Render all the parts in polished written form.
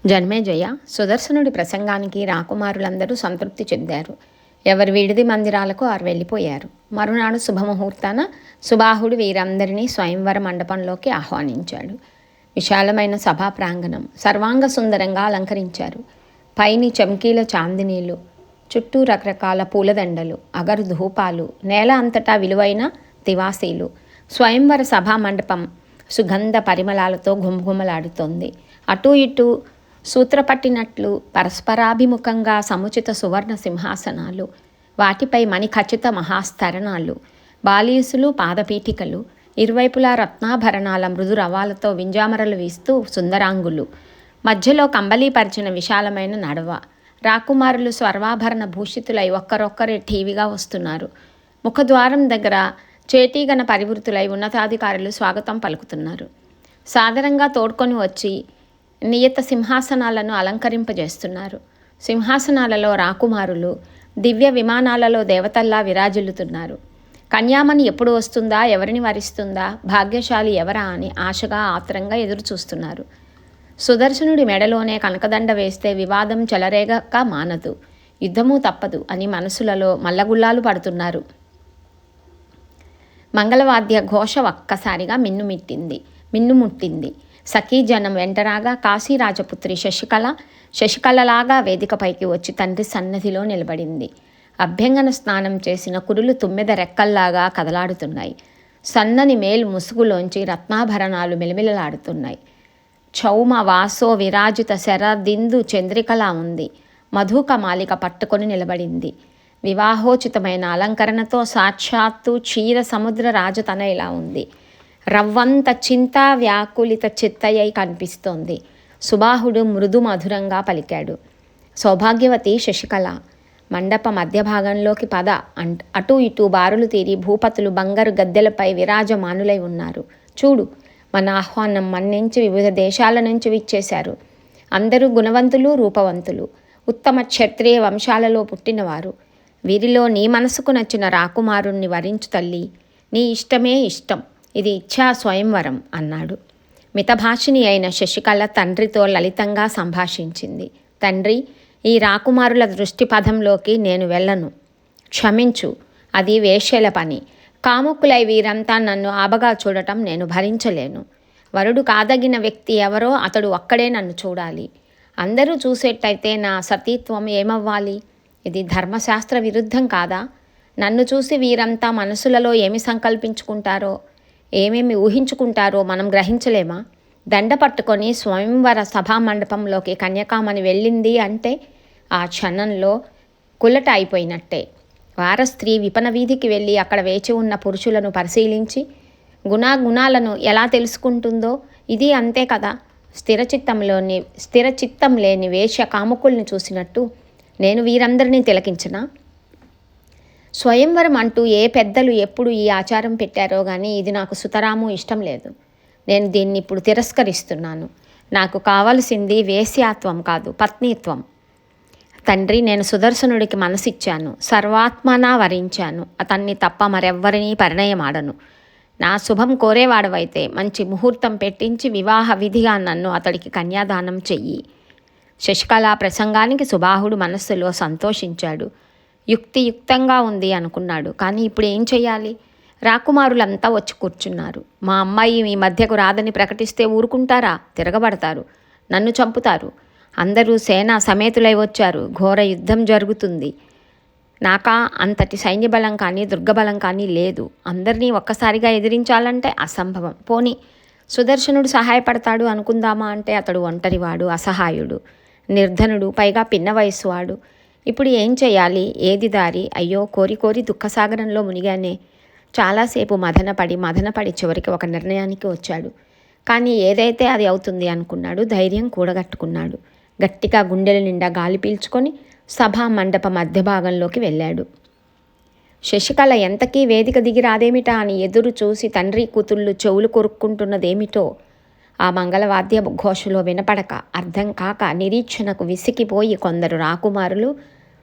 జన్మేజయ సుదర్శనుడి ప్రసంగానికి రాకుమారులందరూ సంతృప్తి చెందారు. ఎవరి విడిది మందిరాలకు వారు వెళ్ళిపోయారు. మరునాడు శుభముహూర్తాన సుబాహుడు వీరందరినీ స్వయంవర మండపంలోకి ఆహ్వానించాడు. విశాలమైన సభా ప్రాంగణం సర్వాంగ సుందరంగా అలంకరించారు. పైని చమ్కీల చాందినీలు, చుట్టూ రకరకాల పూలదండలు, అగరు ధూపాలు, నేల అంతటా విలువైన తివాసీలు. స్వయంవర సభా మండపం సుగంధ పరిమళాలతో ఘుమఘుమలాడుతోంది. అటూ ఇటూ సూత్రపట్టినట్లు పరస్పరాభిముఖంగా సముచిత సువర్ణ సింహాసనాలు, వాటిపై మణిఖచిత మహాస్తరణాలు, బాలీసులు, పాదపీఠికలు, ఇరువైపులా రత్నాభరణాల మృదు రవాలతో వింజామరలు వీస్తూ సుందరాంగులు, మధ్యలో కంబలీపరిచిన విశాలమైన నడవ. రాకుమారులు స్వర్వాభరణ భూషితులై ఒక్కరొక్కరే ఠీవిగా వస్తున్నారు. ముఖద్వారం దగ్గర చేటీగన పరివృతులై ఉన్నతాధికారులు స్వాగతం పలుకుతున్నారు. సాదరంగా తోడ్కొని వచ్చి నియత సింహాసనాలను అలంకరింపజేస్తున్నారు. సింహాసనాలలో రాకుమారులు దివ్య విమానాలలో దేవతల్లా విరాజిల్లుతున్నారు. కన్యామణి ఎప్పుడు వస్తుందా, ఎవరిని వరిస్తుందా, భాగ్యశాలి ఎవరా అని ఆశగా ఆత్రంగా ఎదురు చూస్తున్నారు. సుదర్శనుడి మెడలోనే కనకదండ వేస్తే వివాదం చెలరేగక మానదు, యుద్ధము తప్పదు అని మనసులలో మల్లగుల్లాలు పడుతున్నారు. మంగళవాద్య ఘోష ఒక్కసారిగా మిన్నుముట్టింది. సఖీజనం వెంటరాగా కాశీరాజపుత్రి శశికళలాగా వేదికపైకి వచ్చి తండ్రి సన్నధిలో నిలబడింది. అభ్యంగన స్నానం చేసిన కురులు తుమ్మెద రెక్కల్లాగా కదలాడుతున్నాయి. సన్నని మేలు ముసుగులోంచి రత్నాభరణాలు మెలిమిలలాడుతున్నాయి. చౌమ వాసో విరాజిత శరదిందు చంద్రికలా ఉంది. మధుక మాలిక పట్టుకొని నిలబడింది. వివాహోచితమైన అలంకరణతో సాక్షాత్తు క్షీర సముద్ర రాజతనైలా ఉంది. రవ్వంత చింత వ్యాకులిత చిత్తయ్యై కనిపిస్తోంది. సుబాహుడు మృదు మధురంగా పలికాడు. సౌభాగ్యవతి శశికళ, మండప మధ్య భాగంలోకి పద. అటూ ఇటూ బారులు తీరి భూపతులు బంగారు గద్దెలపై విరాజమానులై ఉన్నారు. చూడు, మన ఆహ్వానం మన్నించి వివిధ దేశాల నుంచి విచ్చేశారు. అందరూ గుణవంతులు, రూపవంతులు, ఉత్తమ క్షత్రియ వంశాలలో పుట్టినవారు. వీరిలో నీ మనసుకు నచ్చిన రాకుమారుణ్ణి వరించు తల్లి. నీ ఇష్టమే ఇష్టం. ఇది ఇచ్ఛా స్వయంవరం అన్నాడు. మితభాషిణి అయిన శశికళ తండ్రితో లలితంగా సంభాషించింది. తండ్రి, ఈ రాకుమారుల దృష్టిపథంలోకి నేను వెళ్ళను. క్షమించు, అది వేశ్యల పని. కాముకులై వీరంతా నన్ను ఆబగా చూడటం నేను భరించలేను. వరుడు కాదగిన వ్యక్తి ఎవరో అతడు ఒక్కడే నన్ను చూడాలి. అందరూ చూసేట్టయితే నా సతీత్వం ఏమవ్వాలి? ఇది ధర్మశాస్త్ర విరుద్ధం కాదా? నన్ను చూసి వీరంతా మనసులలో ఏమి సంకల్పించుకుంటారో, ఏమేమి ఊహించుకుంటారో మనం గ్రహించలేమా? దండ పట్టుకొని స్వయంవర సభా మండపంలోకి కన్యకామణి వెళ్ళింది అంటే ఆ క్షణంలో కుల్లట అయిపోయినట్టే. వారస్త్రీ విపణ వీధికి వెళ్ళి అక్కడ వేచి ఉన్న పురుషులను పరిశీలించి గుణాలను ఎలా తెలుసుకుంటుందో ఇది అంతే కదా. స్థిరచిత్తం లేని వేశ్య కాముకుల్ని చూసినట్టు నేను వీరందరినీ తిలకించనా? స్వయంవరం అంటూ ఏ పెద్దలు ఎప్పుడు ఈ ఆచారం పెట్టారో కానీ ఇది నాకు సుతరాము ఇష్టం లేదు. నేను దీన్ని ఇప్పుడు తిరస్కరిస్తున్నాను. నాకు కావలసింది వేశ్యాత్వం కాదు, పత్నీత్వం. తండ్రి, నేను సుదర్శనుడికి మనసిచ్చాను, సర్వాత్మనా వరించాను. అతన్ని తప్ప మరెవ్వరినీ పరిణయమాడను. నా శుభం కోరేవాడవైతే మంచి ముహూర్తం పెట్టించి వివాహ విధిగా నన్ను అతడికి కన్యాదానం చెయ్యి. శశికళ ప్రసంగానికి సుబాహుడు మనస్సులో సంతోషించాడు. యుక్తియుక్తంగా ఉంది అనుకున్నాడు. కానీ ఇప్పుడు ఏం చెయ్యాలి? రాకుమారులంతా వచ్చి కూర్చున్నారు. మా అమ్మాయి మీ మధ్యకు రాదని ప్రకటిస్తే ఊరుకుంటారా? తిరగబడతారు, నన్ను చంపుతారు. అందరూ సేనా సమేతులై వచ్చారు. ఘోర యుద్ధం జరుగుతుంది. నాకా అంతటి సైన్యబలం కానీ దుర్గబలం కానీ లేదు. అందరినీ ఒక్కసారిగా ఎదిరించాలంటే అసంభవం. పోనీ సుదర్శనుడు సహాయపడతాడు అనుకుందామా అంటే అతడు ఒంటరివాడు, అసహాయుడు, నిర్ధనుడు, పైగా పిన్న వయస్సువాడు. ఇప్పుడు ఏం చేయాలి? ఏది దారి? అయ్యో, కోరి దుఃఖసాగరంలో మునిగానే. చాలాసేపు మదనపడి చివరికి ఒక నిర్ణయానికి వచ్చాడు. కానీ ఏదైతే అది అవుతుంది అనుకున్నాడు. ధైర్యం కూడగట్టుకున్నాడు. గట్టిగా గుండెల నిండా గాలి పీల్చుకొని సభా మండప మధ్య భాగంలోకి వెళ్ళాడు. శశికళ ఎంతకీ వేదిక దిగి రాదేమిటా అని ఎదురు చూసి తండ్రి కూతుళ్ళు చెవులు కొరుక్కుంటున్నదేమిటో ఆ మంగళవాద్య ఘోషలో వినపడక అర్థం కాక నిరీక్షణకు విసిగిపోయి కొందరు రాకుమారులు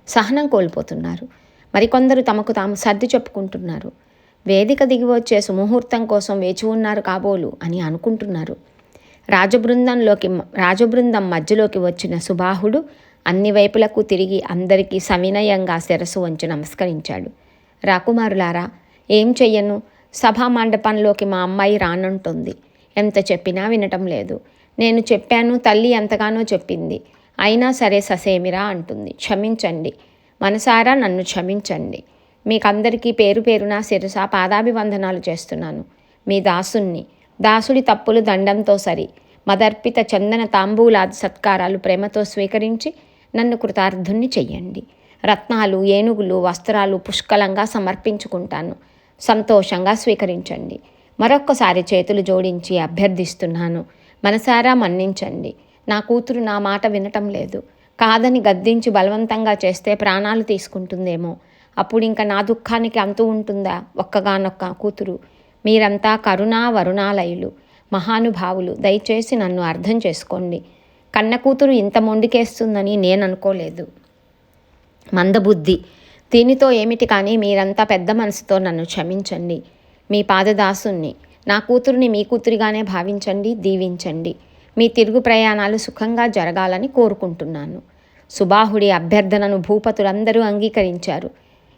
సహనం కోల్పోతున్నారు. మరికొందరు తమకు తాము సర్ది చెప్పుకుంటున్నారు. వేదిక దిగి వచ్చే సుముహూర్తం కోసం వేచి ఉన్నారు కాబోలు అని అనుకుంటున్నారు. రాజబృందం మధ్యలోకి వచ్చిన సుబాహుడు అన్ని వైపులకు తిరిగి అందరికీ సవినయంగా శిరస్సు వంచి నమస్కరించాడు. రాకుమారులారా, ఏం చెయ్యను? సభా మండపంలోకి మా అమ్మాయి రానంటుంది. ఎంత చెప్పినా వినటం లేదు. నేను చెప్పాను, తల్లి ఎంతగానో చెప్పింది. అయినా సరే ససేమిరా అంటుంది. క్షమించండి, మనసారా నన్ను క్షమించండి. మీకందరికీ పేరు పేరున శిరస పాదాభివందనాలు చేస్తున్నాను. మీ దాసుణ్ణి. దాసుడి తప్పులు దండంతో సరి. మదర్పిత చందన తాంబూలాది సత్కారాలు ప్రేమతో స్వీకరించి నన్ను కృతార్థుణ్ణి చెయ్యండి. రత్నాలు, ఏనుగులు, వస్త్రాలు పుష్కలంగా సమర్పించుకుంటాను. సంతోషంగా స్వీకరించండి. మరొక్కసారి చేతులు జోడించి అభ్యర్థిస్తున్నాను. మనసారా మన్నించండి. నా కూతురు నా మాట వినటం లేదు. కాదని గద్దించి బలవంతంగా చేస్తే ప్రాణాలు తీసుకుంటుందేమో. అప్పుడు ఇంకా నా దుఃఖానికి అంతు ఉంటుందా? ఒక్కగానొక్క కూతురు. మీరంతా కరుణా వరుణాలయులు, మహానుభావులు. దయచేసి నన్ను అర్థం చేసుకోండి. కన్న కూతురు ఇంత మొండికేస్తుందని నేను అనుకోలేదు. మందబుద్ధి. దీనితో ఏమిటి కానీ మీరంతా పెద్ద మనసుతో నన్ను క్షమించండి. మీ పాదదాసుణ్ణి. నా కూతురుని మీ కూతురిగానే భావించండి, దీవించండి. మీ తిరుగు ప్రయాణాలు సుఖంగా జరగాలని కోరుకుంటున్నాను. సుబాహుడి అభ్యర్థనను భూపతులందరూ అంగీకరించారు.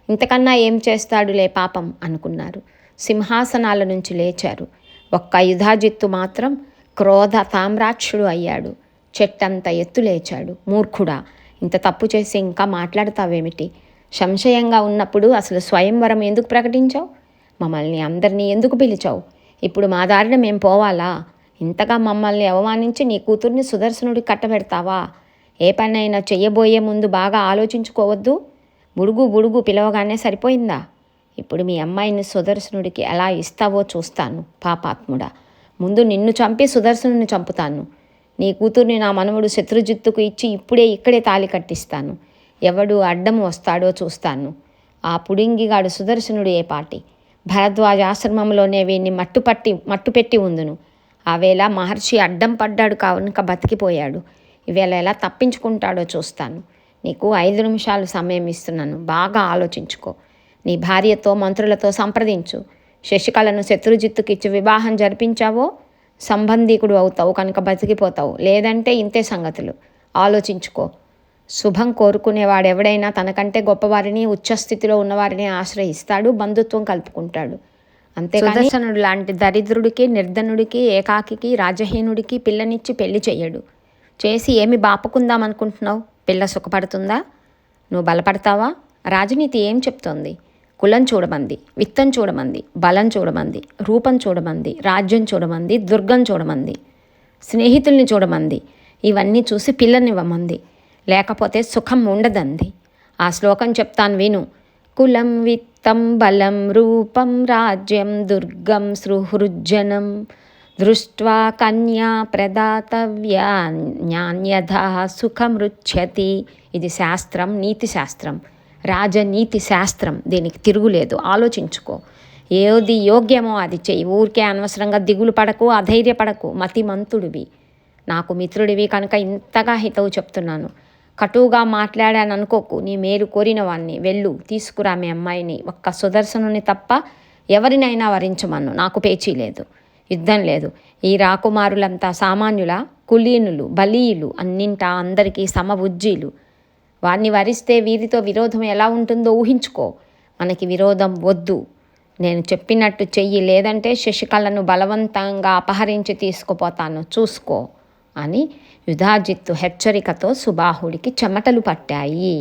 ఇంతకన్నా ఏం చేస్తాడులే పాపం అనుకున్నారు. సింహాసనాల నుంచి లేచారు. ఒక్క యుధాజిత్తు మాత్రం క్రోధ తామ్రాక్షుడు అయ్యాడు. చెట్టంత ఎత్తు లేచాడు. మూర్ఖుడా, ఇంత తప్పు చేసి ఇంకా మాట్లాడతావేమిటి? సంశయంగా ఉన్నప్పుడు అసలు స్వయంవరం ఎందుకు ప్రకటించావు? మమ్మల్ని అందరినీ ఎందుకు పిలిచావు? ఇప్పుడు మా దారిన మేం పోవాలా? ఇంతగా మమ్మల్ని అవమానించి నీ కూతుర్ని సుదర్శనుడి కట్టబెడతావా? ఏ పనైనా చెయ్యబోయే ముందు బాగా ఆలోచించుకోవద్దు? బుడుగు పిలవగానే సరిపోయిందా? ఇప్పుడు మీ అమ్మాయిని సుదర్శనుడికి ఎలా ఇస్తావో చూస్తాను. పాపాత్ముడా, ముందు నిన్ను చంపి సుదర్శనుని చంపుతాను. నీ కూతుర్ని నా మనవడు శత్రుజిత్తుకు ఇచ్చి ఇక్కడే తాళి కట్టిస్తాను. ఎవడు అడ్డం వస్తాడో చూస్తాను. ఆ పుడింగిగాడు సుదర్శనుడు ఏ పాటి? భరద్వాజ ఆశ్రమంలోనే వీణ్ణి మట్టుపెట్టి ఉందును. ఆవేళ మహర్షి అడ్డం పడ్డాడు కనుక బతికిపోయాడు. ఈవేళ ఎలా తప్పించుకుంటాడో చూస్తాను. నీకు 5 నిమిషాలు సమయం ఇస్తున్నాను. బాగా ఆలోచించుకో. నీ భార్యతో మంత్రులతో సంప్రదించు. శశికళను శత్రుజిత్తుకిచ్చి వివాహం జరిపించావో సంబంధీకుడు అవుతావు కనుక బతికిపోతావు. లేదంటే ఇంతే సంగతులు. ఆలోచించుకో. శుభం కోరుకునేవాడెవడైనా తనకంటే గొప్పవారిని, ఉచ్చస్థితిలో ఉన్నవారిని ఆశ్రయిస్తాడు, బంధుత్వం కలుపుకుంటాడు. అంతేకాని సుదర్శనుడు లాంటి దరిద్రుడికి, నిర్ధనుడికి, ఏకాకికి, రాజహీనుడికి పిల్లనిచ్చి పెళ్లి చెయ్యడు. చేసి ఏమి బాపుకుందామనుకుంటున్నావు? పిల్ల సుఖపడుతుందా? నువ్వు బలపడతావా? రాజనీతి ఏం చెప్తోంది? కులం చూడమంది, విత్తం చూడమంది, బలం చూడమంది, రూపం చూడమంది, రాజ్యం చూడమంది, దుర్గం చూడమంది, స్నేహితుల్ని చూడమంది. ఇవన్నీ చూసి పిల్లనివ్వమంది. లేకపోతే సుఖం ఉండదంది. ఆ శ్లోకం చెప్తాను విను. కులం విత్తం బలం రూపం రాజ్యం దుర్గం సుహృజ్జనం దృష్ట్వా కన్యా ప్రదాతవ్యా న్యాన్యథా సుఖమృచ్యతి. ఇది శాస్త్రం, నీతి శాస్త్రం, రాజనీతి శాస్త్రం. దీనికి తిరుగులేదు. ఆలోచించుకో. ఏది యోగ్యమో అది చెయ్యి. ఊరికే అనవసరంగా దిగులు పడకు, అధైర్యపడకు. మతిమంతుడివి, నాకు మిత్రుడివి కనుక ఇంతగా హితవు చెప్తున్నాను. కటువుగా మాట్లాడాను అనుకోకు. నీ మేలు కోరిన వాణ్ణి. వెళ్ళు, తీసుకురా మీ అమ్మాయిని. ఒక్క సుదర్శనుని తప్ప ఎవరినైనా వరించమన్ను. నాకు పేచీ లేదు, యుద్ధం లేదు. ఈ రాకుమారులంతా సామాన్యుల, కులీనులు, బలీయులు, అన్నింటా అందరికీ సమబుజ్జీలు. వారిని వరిస్తే వీరితో విరోధం ఎలా ఉంటుందో ఊహించుకో. మనకి విరోధం వద్దు. నేను చెప్పినట్టు చెయ్యి, లేదంటే శశికళను బలవంతంగా అపహరించి తీసుకుపోతాను, చూసుకో అని యుధాజిత్తు హెచ్చరికతో సుబాహుడికి చెమటలు పట్టాయి.